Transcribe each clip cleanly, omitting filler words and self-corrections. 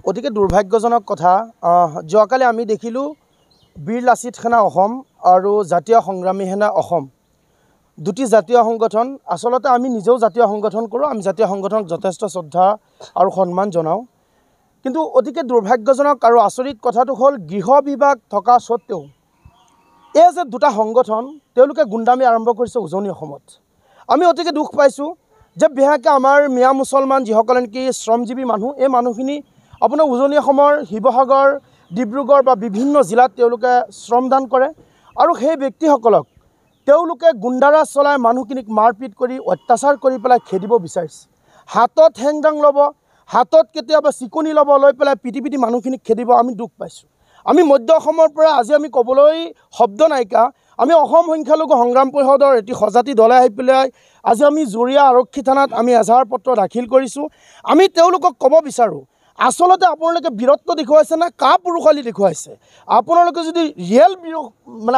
অতিকে দুৰ্ভাগ্যজনক কথা। যোৱাকালি আমি দেখিলোঁ বীৰ লাচিত সেনা অসম আৰু জাতীয় সংগ্ৰামী সেনা অসম দুটি জাতীয় সংগঠন। আচলতে আমি নিজেও জাতীয় সংগঠন কৰোঁ, আমি জাতীয় সংগঠনক যথেষ্ট শ্ৰদ্ধা আৰু সন্মান জনাওঁ। কিন্তু অতিকে দুৰ্ভাগ্যজনক আৰু আচৰিত কথাটো হ'ল গৃহ বিভাগ থকা স্বত্তেও এই যে দুটা সংগঠন তেওঁলোকে গুণ্ডামি আৰম্ভ কৰিছে উজনি অসমত। আমি অতিকে দুখ পাইছোঁ যে বিশেষকৈ আমাৰ মিয়া মুছলমান যিসকলে নেকি শ্ৰমজীৱী মানুহ, এই মানুহখিনি আপোনাৰ উজনি অসমৰ শিৱসাগৰ, ডিব্ৰুগড় বা বিভিন্ন জিলাত তেওঁলোকে শ্ৰমদান কৰে আৰু সেই ব্যক্তিসকলক তেওঁলোকে গুণ্ডাৰাজ চলাই মানুহখিনিক মাৰপিট কৰি অত্যাচাৰ কৰি পেলাই খেদিব বিচাৰিছে। হাতত হেংদাং ল'ব, হাতত কেতিয়াবা চিকনি ল'ব, লৈ পেলাই পিটি মানুহখিনিক খেদিব। আমি দুখ পাইছোঁ। আমি মধ্য অসমৰ পৰা আজি আমি ক'বলৈ শব্দ নাইকা। আমি অসম সংখ্যালঘু সংগ্ৰাম পৰিষদৰ এটি সজাতি দলে আহি পেলাই আজি আমি জুৰীয়া আৰক্ষী থানাত আমি এজাহাৰ পত্ৰ দাখিল কৰিছোঁ। আমি তেওঁলোকক ক'ব বিচাৰোঁ, আচলতে আপোনালোকে বীৰত্ব দেখুৱাইছে নে কাপুৰুষালি দেখুৱাইছে? আপোনালোকে যদি ৰিয়েল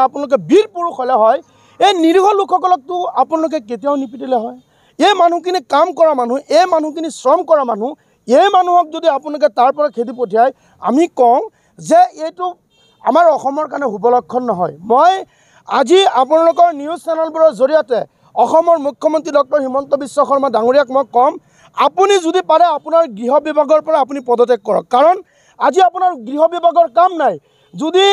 আপোনালোকে বীৰ পুৰুষ হ'লে হয়, এই নিৰীহ লোকসকলকতো আপোনালোকে কেতিয়াও নিপিটিলে হয়। এই মানুহখিনি কাম কৰা মানুহ, এই মানুহখিনি শ্ৰম কৰা মানুহ, এই মানুহক যদি আপোনালোকে তাৰ পৰা খেদি পঠিয়ায়, আমি কওঁ যে এইটো আমাৰ অসমৰ কাৰণে শুভ লক্ষণ নহয়। মই আজি আপোনালোকৰ নিউজ চেনেলবোৰৰ জৰিয়তে অসমৰ মুখ্যমন্ত্ৰী ডক্টৰ হিমন্ত বিশ্ব শৰ্মা ডাঙৰীয়াক মই ক'ম, আপুনি যদি পাৰে আপোনাৰ গৃহ বিভাগৰ পৰা আপুনি পদত্যাগ কৰক। কাৰণ আজি আপোনাৰ গৃহ বিভাগৰ কাম নাই। যদি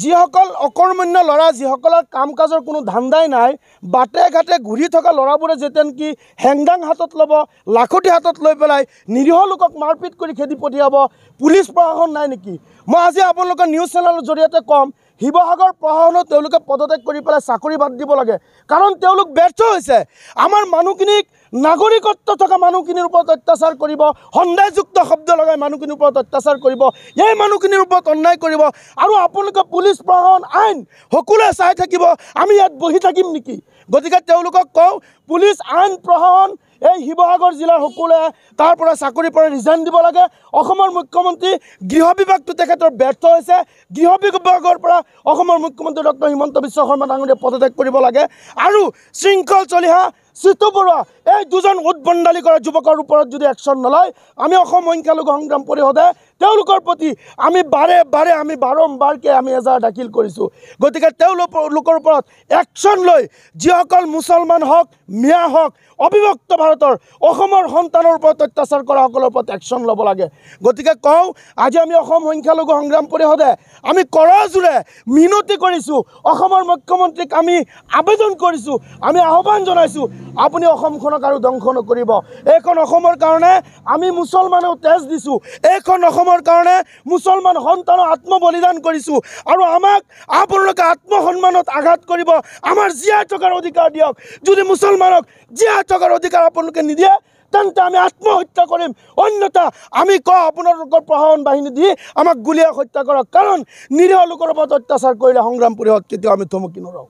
যিসকল অকৰ্মণ্য ল'ৰা, যিসকলৰ কাম কাজৰ কোনো ধান্দাই নাই, বাটে ঘাটে ঘূৰি থকা ল'ৰাবোৰে যেতিয়া নেকি হেংদাং হাতত ল'ব, লাখুটি হাতত লৈ পেলাই নিৰীহ লোকক মাৰপিট কৰি খেদি পঠিয়াব, পুলিচ প্ৰশাসন নাই নেকি? মই আজি আপোনালোকৰ নিউজ চেনেলৰ জৰিয়তে ক'ম, শিৱসাগৰ প্ৰশাসনত তেওঁলোকে পদত্যাগ কৰি পেলাই চাকৰি বাদ দিব লাগে। কাৰণ তেওঁলোক ব্যৰ্থ হৈছে। আমাৰ মানুহখিনিক নাগৰিকত্ব থকা মানুহখিনিৰ ওপৰত অত্যাচাৰ কৰিব, সন্দেহযুক্ত শব্দ লগাই মানুহখিনিৰ ওপৰত অত্যাচাৰ কৰিব, এই মানুহখিনিৰ ওপৰত অন্যায় কৰিব। আৰু আপোনালোকে পুলিচ প্ৰশাসন আইন সকলোৱে চাই থাকিব, আমি ইয়াত বহি থাকিম নেকি? গতিকে তেওঁলোকক কওঁ, পুলিচ আইন প্ৰশাসন এই শিৱসাগৰ জিলাৰ সকলোৱে তাৰ পৰা চাকৰিৰ পৰা ৰিজাইন দিব লাগে। অসমৰ মুখ্যমন্ত্ৰী গৃহ বিভাগটো তেখেতৰ ব্যৰ্থ হৈছে। গৃহ বিভাগৰ পৰা অসমৰ মুখ্যমন্ত্ৰী ডক্টৰ হিমন্ত বিশ্ব শৰ্মা ডাঙৰীয়াই পদত্যাগ কৰিব লাগে। আৰু শৃংখল চলিহা চিতু বৰুৱা এই দুজন উদ্ভণ্ডালি কৰা যুৱকৰ ওপৰত যদি একশ্যন নলয়, আমি অসম সংখ্যালঘু সংগ্ৰাম পৰিষদে তেওঁলোকৰ প্ৰতি আমি বাৰম্বাৰকৈ আমি এজাহাৰ দাখিল কৰিছোঁ। গতিকে তেওঁলোকৰ ওপৰত একশ্যন লৈ যিসকল মুছলমান হওক, মিয়া হওক, অবিভক্ত ভাৰতৰ অসমৰ সন্তানৰ ওপৰত অত্যাচাৰ কৰাসকলৰ ওপৰত একশ্যন ল'ব লাগে। গতিকে কওঁ, আজি আমি অসম সংখ্যালঘু সংগ্ৰাম পৰিষদে আমি কৰজোৰে মিনতি কৰিছোঁ, অসমৰ মুখ্যমন্ত্ৰীক আমি আবেদন কৰিছোঁ, আমি আহ্বান জনাইছোঁ, আপুনি অসমখনক আৰু ধ্বংস নকৰিব। এইখন অসমৰ কাৰণে আমি মুছলমানেও তেজ দিছোঁ, এইখন অসমৰ কাৰণে মুছলমান সন্তানক আত্মবলিদান কৰিছোঁ। আৰু আমাক আপোনালোকে আত্মসন্মানত আঘাত কৰিব, আমাৰ জীয়াই থকাৰ অধিকাৰ দিয়ক। যদি মুছলমানক জীয়াই থকাৰ অধিকাৰ আপোনালোকে নিদিয়ে, তেন্তে আমি আত্মহত্যা কৰিম। অন্যথা আমি কওঁ, আপোনালোকৰ প্ৰশাসন বাহিনী দি আমাক গুলীয়াই হত্যা কৰক। কাৰণ নিৰীহ লোকৰ ওপৰত অত্যাচাৰ কৰিলে সংগ্ৰাম পৰিষদ কেতিয়াও আমি থমকি নৰওঁ।